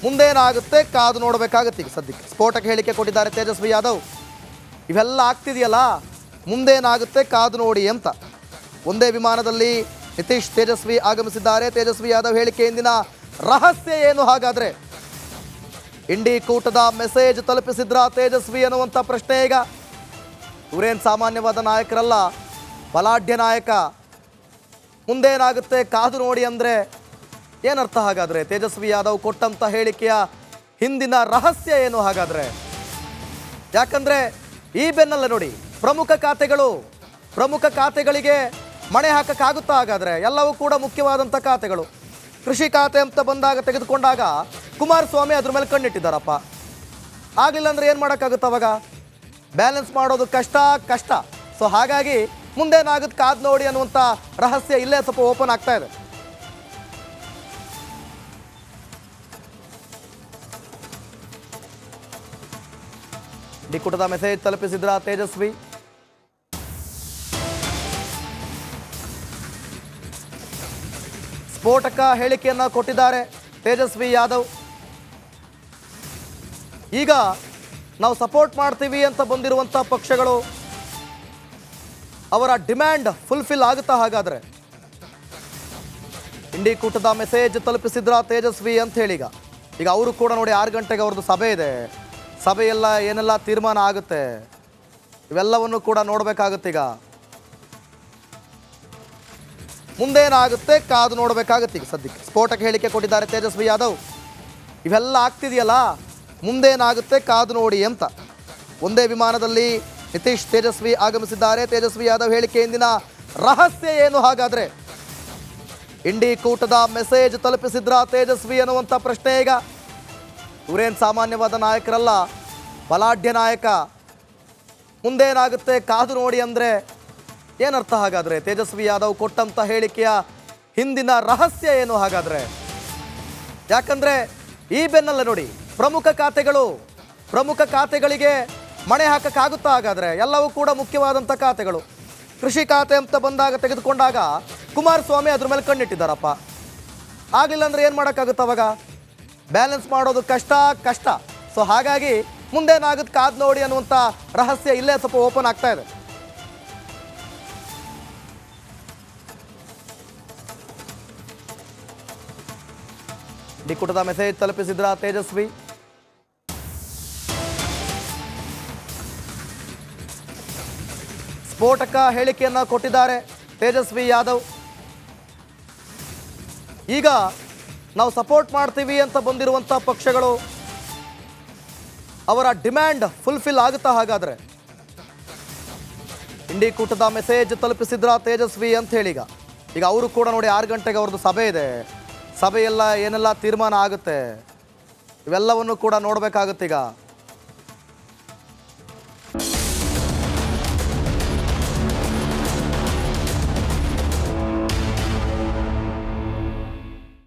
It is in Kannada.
ಮುಂದೇನಾಗುತ್ತೆ ಕಾದು ನೋಡಬೇಕಾಗುತ್ತೆ. ಈಗ ಸದ್ಯಕ್ಕೆ ಸ್ಫೋಟಕ ಹೇಳಿಕೆ ಕೊಟ್ಟಿದ್ದಾರೆ ತೇಜಸ್ವಿ ಯಾದವ್. ಇವೆಲ್ಲ ಆಗ್ತಿದೆಯಲ್ಲ, ಮುಂದೇನಾಗುತ್ತೆ ಕಾದು ನೋಡಿ ಅಂತ. ಒಂದೇ ವಿಮಾನದಲ್ಲಿ ನಿತೀಶ್ ತೇಜಸ್ವಿ ಆಗಮಿಸಿದ್ದಾರೆ. ತೇಜಸ್ವಿ ಯಾದವ್ ಹೇಳಿಕೆ ಹಿಂದಿನ ರಹಸ್ಯ ಏನು ಹಾಗಾದ್ರೆ? ಇಂಡಿ ಕೂಟದ ಮೆಸೇಜ್ ತಲುಪಿಸಿದ್ರ ತೇಜಸ್ವಿ ಅನ್ನುವಂಥ ಪ್ರಶ್ನೆ ಈಗ. ಇವರೇನು ಸಾಮಾನ್ಯವಾದ ನಾಯಕರಲ್ಲ, ಬಲಾಢ್ಯ ನಾಯಕ. ಮುಂದೇನಾಗುತ್ತೆ ಕಾದು ನೋಡಿ ಅಂದರೆ ಏನರ್ಥ ಹಾಗಾದರೆ? ತೇಜಸ್ವಿ ಯಾದವ್ ಕೊಟ್ಟಂಥ ಹೇಳಿಕೆಯ ಹಿಂದಿನ ರಹಸ್ಯ ಏನು ಹಾಗಾದರೆ? ಯಾಕಂದರೆ ಈ ಬೆನ್ನಲ್ಲ ನೋಡಿ ಪ್ರಮುಖ ಖಾತೆಗಳಿಗೆ ಮಣೆ ಹಾಕಕ್ಕಾಗುತ್ತಾ ಹಾಗಾದರೆ? ಎಲ್ಲವೂ ಕೂಡ ಮುಖ್ಯವಾದಂಥ ಖಾತೆಗಳು. ಕೃಷಿ ಖಾತೆ ಅಂತ ಬಂದಾಗ ತೆಗೆದುಕೊಂಡಾಗ ಕುಮಾರಸ್ವಾಮಿ ಅದ್ರ ಮೇಲೆ ಕಣ್ಣಿಟ್ಟಿದ್ದಾರಪ್ಪ. ಆಗಲಿಲ್ಲ ಅಂದರೆ ಏನು ಮಾಡೋಕ್ಕಾಗುತ್ತೆ? ಅವಾಗ ಬ್ಯಾಲೆನ್ಸ್ ಮಾಡೋದು ಕಷ್ಟ. ಸೊ ಹಾಗಾಗಿ ಮುಂದೇನಾಗುತ್ತೆ ಕಾದು ನೋಡಿ ಅನ್ನುವಂಥ ರಹಸ್ಯ ಇಲ್ಲೇ ಸ್ವಲ್ಪ ಓಪನ್ ಆಗ್ತಾ ಇದೆ. ನಿಕಟದ ಮೆಸೇಜ್ ತಲುಪಿಸಿದ್ರ ತೇಜಸ್ವಿ. ಸ್ಫೋಟಕ ಹೇಳಿಕೆಯನ್ನು ಕೊಟ್ಟಿದ್ದಾರೆ ತೇಜಸ್ವಿ ಯಾದವ್. ಈಗ ನಾವು ಸಪೋರ್ಟ್ ಮಾಡ್ತೀವಿ ಅಂತ ಬಂದಿರುವಂಥ ಪಕ್ಷಗಳು ಅವರ ಡಿಮ್ಯಾಂಡ್ ಫುಲ್ಫಿಲ್ ಆಗುತ್ತಾ ಹಾಗಾದರೆ? ಇಂಡಿ ಕೂಟದ ಮೆಸೇಜ್ ತಲುಪಿಸಿದ್ರ ತೇಜಸ್ವಿ ಅಂತ ಹೇಳಿ ಈಗ ಅವರು ಕೂಡ ನೋಡಿ 6 ಗಂಟೆಗೆ ಅವ್ರದ್ದು ಸಭೆ ಇದೆ. ಸಭೆಯೆಲ್ಲ ಏನೆಲ್ಲ ತೀರ್ಮಾನ ಆಗುತ್ತೆ ಇವೆಲ್ಲವನ್ನು ಕೂಡ ನೋಡಬೇಕಾಗುತ್ತೆ. ಈಗ ಮುಂದೇನಾಗುತ್ತೆ ಕಾದು ನೋಡಬೇಕಾಗುತ್ತೆ. ಈಗ ಸದ್ಯಕ್ಕೆ ಸ್ಫೋಟಕ ಹೇಳಿಕೆ ಕೊಟ್ಟಿದ್ದಾರೆ ತೇಜಸ್ವಿ ಯಾದವ್. ಇವೆಲ್ಲ ಆಗ್ತಿದೆಯಲ್ಲ, ಮುಂದೇನಾಗುತ್ತೆ ಕಾದು ನೋಡಿ ಅಂತ. ಒಂದೇ ವಿಮಾನದಲ್ಲಿ ನಿತೀಶ್ ತೇಜಸ್ವಿ ಆಗಮಿಸಿದ್ದಾರೆ. ತೇಜಸ್ವಿ ಯಾದವ್ ಹೇಳಿಕೆ ಹಿಂದಿನ ರಹಸ್ಯ ಏನು ಹಾಗಾದರೆ? ಇಂಡಿ ಕೂಟದ ಮೆಸೇಜ್ ತಲುಪಿಸಿದ್ರ ತೇಜಸ್ವಿ ಅನ್ನುವಂಥ ಪ್ರಶ್ನೆ ಈಗ. ಇವರೇನು ಸಾಮಾನ್ಯವಾದ ನಾಯಕರಲ್ಲ, ಬಲಾಢ್ಯ ನಾಯಕ. ಮುಂದೇನಾಗುತ್ತೆ ಕಾದು ನೋಡಿ ಅಂದರೆ ಏನರ್ಥ ಹಾಗಾದರೆ? ತೇಜಸ್ವಿ ಯಾದವ್ ಕೊಟ್ಟಂಥ ಹೇಳಿಕೆಯ ಹಿಂದಿನ ರಹಸ್ಯ ಏನು ಹಾಗಾದರೆ? ಯಾಕಂದರೆ ಈ ಬೆನ್ನಲ್ಲ ನೋಡಿ ಪ್ರಮುಖ ಖಾತೆಗಳಿಗೆ ಮಣೆ ಹಾಕಕ್ಕಾಗುತ್ತಾ ಹಾಗಾದರೆ? ಎಲ್ಲವೂ ಕೂಡ ಮುಖ್ಯವಾದಂಥ ಖಾತೆಗಳು. ಕೃಷಿ ಖಾತೆ ಅಂತ ಬಂದಾಗ ತೆಗೆದುಕೊಂಡಾಗ ಕುಮಾರಸ್ವಾಮಿ ಅದ್ರ ಮೇಲೆ ಕಣ್ಣಿಟ್ಟಿದ್ದಾರಪ್ಪ. ಆಗಲಿಲ್ಲ ಅಂದರೆ ಏನು ಮಾಡೋಕ್ಕಾಗುತ್ತೆ? ಅವಾಗ ಬ್ಯಾಲೆನ್ಸ್ ಮಾಡೋದು ಕಷ್ಟ. ಸೊ ಹಾಗಾಗಿ ಮುಂದೇನಾಗುತ್ತೆ ಕಾದು ನೋಡಿ ಅನ್ನುವಂಥ ರಹಸ್ಯ ಇಲ್ಲೇ ಸ್ವಲ್ಪ ಓಪನ್ ಆಗ್ತಾ ಇದೆ. ನಿಕಟದ ಮೆಸೇಜ್ ತಲುಪಿಸಿದ್ರ ತೇಜಸ್ವಿ. ಸ್ಫೋಟಕ ಹೇಳಿಕೆಯನ್ನು ಕೊಟ್ಟಿದ್ದಾರೆ ತೇಜಸ್ವಿ ಯಾದವ್. ಈಗ ನಾವು ಸಪೋರ್ಟ್ ಮಾಡ್ತೀವಿ ಅಂತ ಬಂದಿರುವಂಥ ಪಕ್ಷಗಳು ಅವರ ಡಿಮ್ಯಾಂಡ್ ಫುಲ್ಫಿಲ್ ಆಗುತ್ತಾ ಹಾಗಾದರೆ? ಇಂಡಿ ಕೂಟದ ಮೆಸೇಜ್ ತಲುಪಿಸಿದ್ರ ತೇಜಸ್ವಿ ಅಂತ ಹೇಳಿ ಈಗ ಅವರು ಕೂಡ ನೋಡಿ 6 ಗಂಟೆಗೆ ಅವ್ರದ್ದು ಸಭೆ ಇದೆ. ಸಭೆಯೆಲ್ಲ ಏನೆಲ್ಲ ತೀರ್ಮಾನ ಆಗುತ್ತೆ ಇವೆಲ್ಲವನ್ನು ಕೂಡ ನೋಡಬೇಕಾಗುತ್ತೆ. ಈಗ